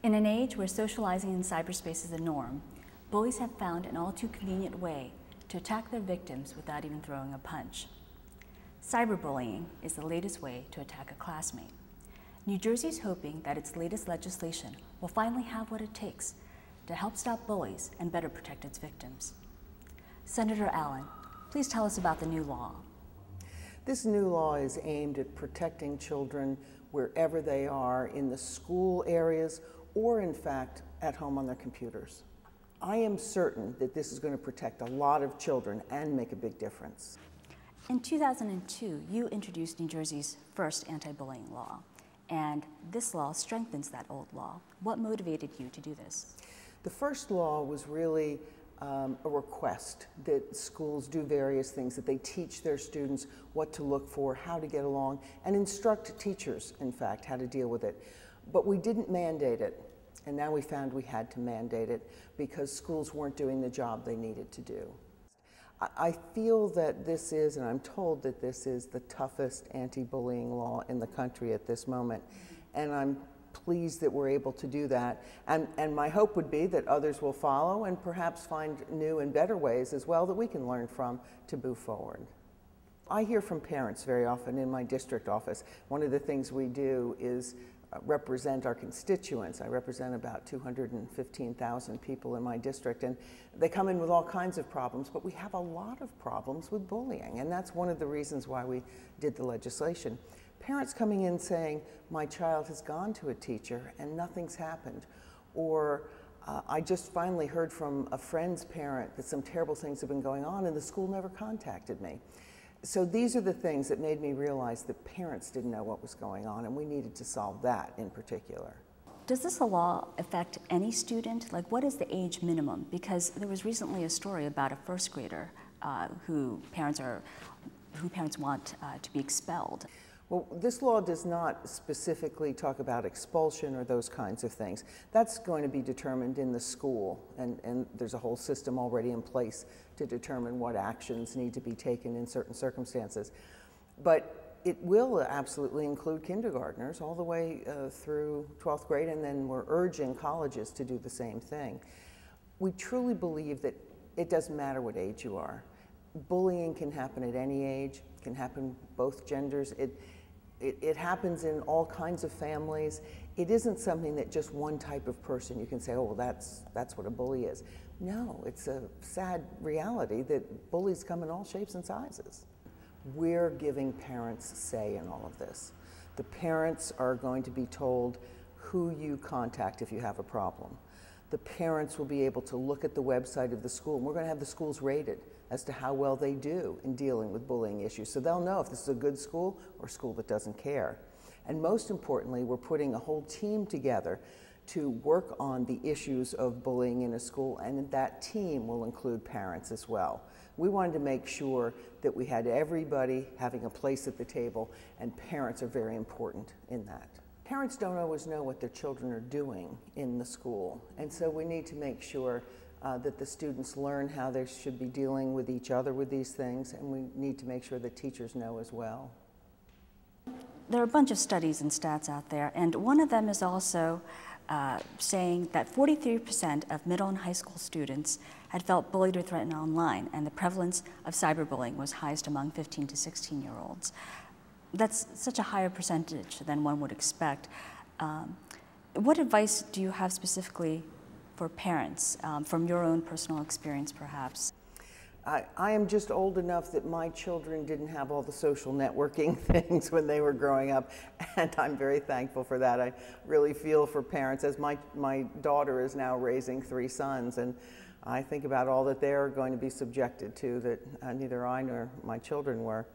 In an age where socializing in cyberspace is the norm, bullies have found an all too convenient way to attack their victims without even throwing a punch. Cyberbullying is the latest way to attack a classmate. New Jersey is hoping that its latest legislation will finally have what it takes to help stop bullies and better protect its victims. Senator Allen, please tell us about the new law. This new law is aimed at protecting children wherever they are in the school areas or, in fact, at home on their computers. I am certain that this is going to protect a lot of children and make a big difference. In 2002, you introduced New Jersey's first anti-bullying law, and this law strengthens that old law. What motivated you to do this? The first law was really a request that schools do various things, that they teach their students what to look for, how to get along, and instruct teachers, in fact, how to deal with it. But we didn't mandate it, and now we found we had to mandate it because schools weren't doing the job they needed to do. I feel that this is, and I'm told that this is, the toughest anti-bullying law in the country at this moment, and I'm pleased that we're able to do that. And my hope would be that others will follow and perhaps find new and better ways as well that we can learn from to move forward. I hear from parents very often in my district office. One of the things we do is represent our constituents. I represent about 215,000 people in my district, and they come in with all kinds of problems, but we have a lot of problems with bullying, and that's one of the reasons why we did the legislation. Parents coming in saying, my child has gone to a teacher and nothing's happened, or I just finally heard from a friend's parent that some terrible things have been going on and the school never contacted me. So these are the things that made me realize that parents didn't know what was going on, and we needed to solve that in particular. Does this law affect any student? Like, what is the age minimum? Because there was recently a story about a first grader who parents want to be expelled. Well, this law does not specifically talk about expulsion or those kinds of things. That's going to be determined in the school, and there's a whole system already in place to determine what actions need to be taken in certain circumstances. But it will absolutely include kindergartners all the way through 12th grade, and then we're urging colleges to do the same thing. We truly believe that it doesn't matter what age you are. Bullying can happen at any age, can happen both genders. It happens in all kinds of families. It isn't something that just one type of person you can say, oh, well, that's what a bully is. No, it's a sad reality that bullies come in all shapes and sizes. We're giving parents say in all of this. The parents are going to be told who you contact if you have a problem. The parents will be able to look at the website of the school, and we're going to have the schools rated as to how well they do in dealing with bullying issues. So they'll know if this is a good school or a school that doesn't care. And most importantly, we're putting a whole team together to work on the issues of bullying in a school, and that team will include parents as well. We wanted to make sure that we had everybody having a place at the table, and parents are very important in that. Parents don't always know what their children are doing in the school, and so we need to make sure that the students learn how they should be dealing with each other with these things, and we need to make sure that teachers know as well. There are a bunch of studies and stats out there, and one of them is also saying that 43% of middle and high school students had felt bullied or threatened online, and the prevalence of cyberbullying was highest among 15 to 16-year-olds. That's such a higher percentage than one would expect. What advice do you have specifically for parents, from your own personal experience perhaps? I am just old enough that my children didn't have all the social networking things when they were growing up, and I'm very thankful for that. I really feel for parents, as my daughter is now raising 3 sons, and I think about all that they're going to be subjected to that neither I nor my children were.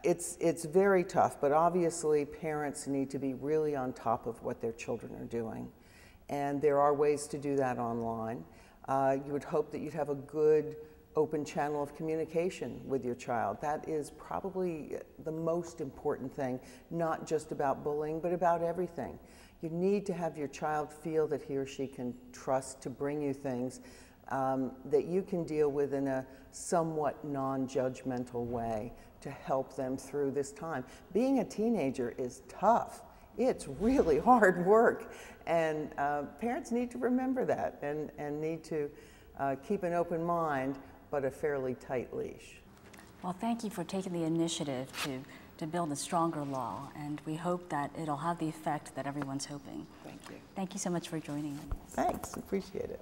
It's very tough, but obviously parents need to be really on top of what their children are doing. And there are ways to do that online. You would hope that you'd have a good open channel of communication with your child. That is probably the most important thing, not just about bullying, but about everything. You need to have your child feel that he or she can trust to bring you things that you can deal with in a somewhat non-judgmental way to help them through this time. Being a teenager is tough. It's really hard work, and parents need to remember that and need to keep an open mind, but a fairly tight leash. Well, thank you for taking the initiative to build a stronger law, and we hope that it'll have the effect that everyone's hoping. Thank you. Thank you so much for joining us. Thanks, appreciate it.